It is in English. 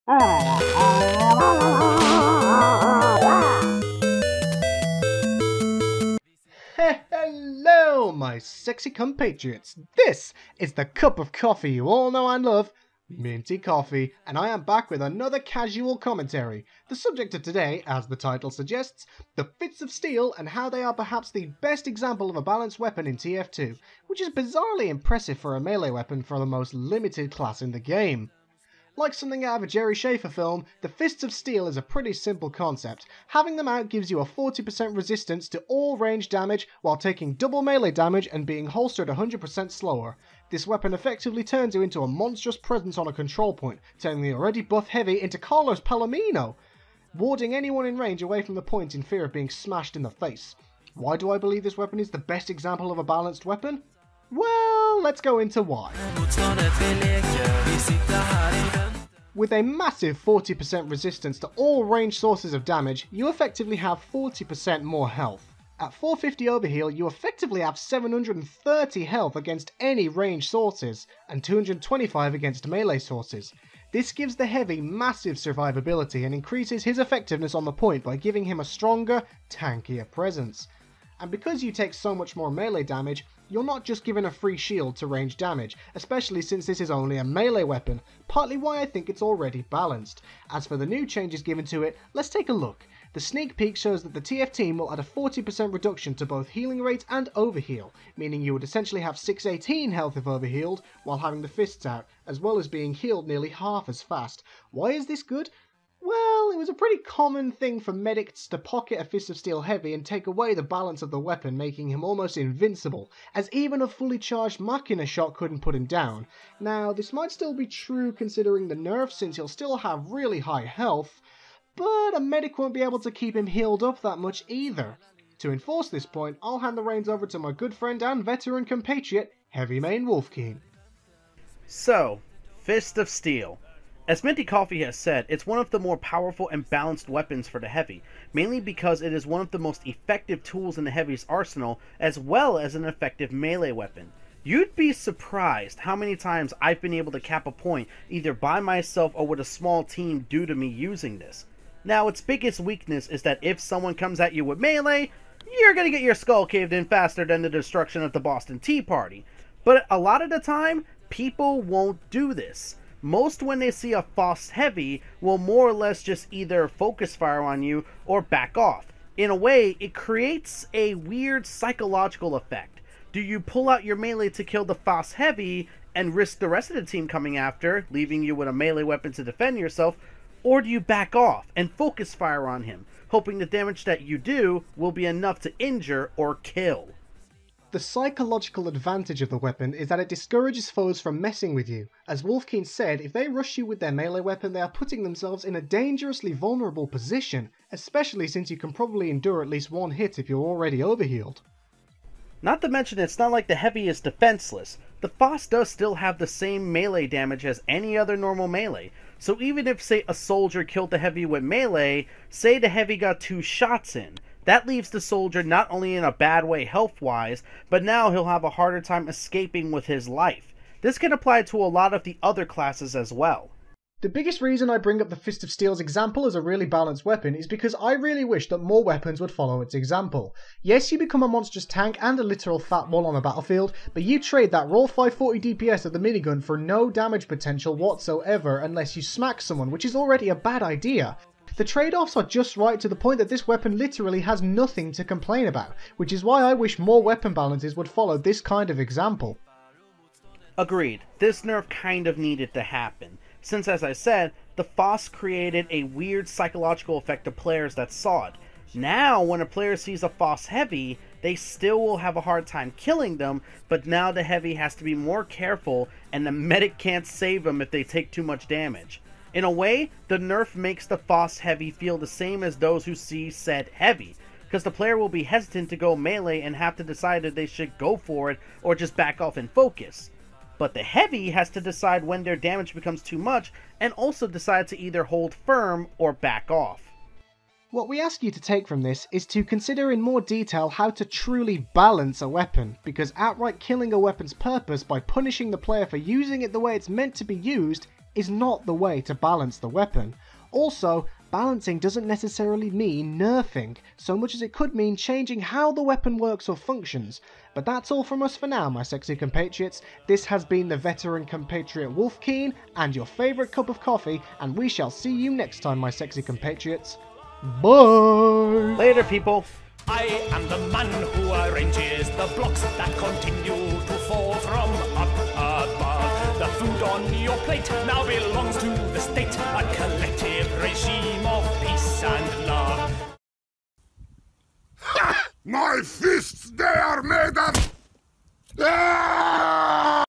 Hello, my sexy compatriots. This is the cup of coffee you all know and love, Minty Coffee, and I am back with another casual commentary. The subject of today, as the title suggests, the Fists of Steel and how they are perhaps the best example of a balanced weapon in TF2, which is bizarrely impressive for a melee weapon for the most limited class in the game. Like something out of a Jerry Schaefer film, the Fists of Steel is a pretty simple concept. Having them out gives you a 40% resistance to all range damage while taking double melee damage and being holstered 100% slower. This weapon effectively turns you into a monstrous presence on a control point, turning the already buff Heavy into Carlos Palomino, warding anyone in range away from the point in fear of being smashed in the face. Why do I believe this weapon is the best example of a balanced weapon? Well, let's go into why. With a massive 40% resistance to all range sources of damage, you effectively have 40% more health. At 450 overheal, you effectively have 730 health against any range sources, and 225 against melee sources. This gives the Heavy massive survivability and increases his effectiveness on the point by giving him a stronger, tankier presence. And because you take so much more melee damage, you're not just given a free shield to range damage, especially since this is only a melee weapon, partly why I think it's already balanced. As for the new changes given to it, let's take a look. The sneak peek shows that the TF team will add a 40% reduction to both healing rate and overheal, meaning you would essentially have 618 health if overhealed, while having the fists out, as well as being healed nearly half as fast. Why is this good? Well, it was a pretty common thing for medics to pocket a Fist of Steel Heavy and take away the balance of the weapon, making him almost invincible, as even a fully charged Machina shot couldn't put him down. Now, this might still be true considering the nerf, since he'll still have really high health, but a medic won't be able to keep him healed up that much either. To enforce this point, I'll hand the reins over to my good friend and veteran compatriot, Heavy Main Wolfkeen. So, Fist of Steel. As Minty Coffee has said, it's one of the more powerful and balanced weapons for the Heavy, mainly because it is one of the most effective tools in the Heavy's arsenal, as well as an effective melee weapon. You'd be surprised how many times I've been able to cap a point either by myself or with a small team due to me using this. Now, its biggest weakness is that if someone comes at you with melee, you're gonna get your skull caved in faster than the destruction of the Boston Tea Party. But a lot of the time, people won't do this. Most, when they see a FOSS Heavy, will more or less just either focus fire on you or back off. In a way, it creates a weird psychological effect. Do you pull out your melee to kill the FOSS Heavy and risk the rest of the team coming after, leaving you with a melee weapon to defend yourself, or do you back off and focus fire on him, hoping the damage that you do will be enough to injure or kill? The psychological advantage of the weapon is that it discourages foes from messing with you. As Wolfkeen said, if they rush you with their melee weapon, they are putting themselves in a dangerously vulnerable position, especially since you can probably endure at least one hit if you're already overhealed. Not to mention, it's not like the Heavy is defenseless. The FOSS does still have the same melee damage as any other normal melee, so even if, say, a soldier killed the Heavy with melee, say the Heavy got 2 shots in, that leaves the soldier not only in a bad way health-wise, but now he'll have a harder time escaping with his life. This can apply to a lot of the other classes as well. The biggest reason I bring up the Fist of Steel's example as a really balanced weapon is because I really wish that more weapons would follow its example. Yes, you become a monstrous tank and a literal fat wall on the battlefield, but you trade that raw 540 DPS of the minigun for no damage potential whatsoever unless you smack someone, which is already a bad idea. The trade-offs are just right to the point that this weapon literally has nothing to complain about, which is why I wish more weapon balances would follow this kind of example. Agreed, this nerf kind of needed to happen, since as I said, the FOSS created a weird psychological effect to players that saw it. Now, when a player sees a FOSS Heavy, they still will have a hard time killing them, but now the Heavy has to be more careful and the medic can't save them if they take too much damage. In a way, the nerf makes the FOSS Heavy feel the same as those who see said Heavy, because the player will be hesitant to go melee and have to decide if they should go for it or just back off and focus. But the Heavy has to decide when their damage becomes too much and also decide to either hold firm or back off. What we ask you to take from this is to consider in more detail how to truly balance a weapon, because outright killing a weapon's purpose by punishing the player for using it the way it's meant to be used is not the way to balance the weapon. Also, balancing doesn't necessarily mean nerfing, so much as it could mean changing how the weapon works or functions. But that's all from us for now, my sexy compatriots. This has been the veteran compatriot Wolfkeen, and your favourite cup of coffee, and we shall see you next time, my sexy compatriots. Bye! Later, people! I am the man who arranges the blocks that continue to fall from up above. The food on your plate now belongs to the state, a collective regime of peace and love. My fists, they are made of... Ah!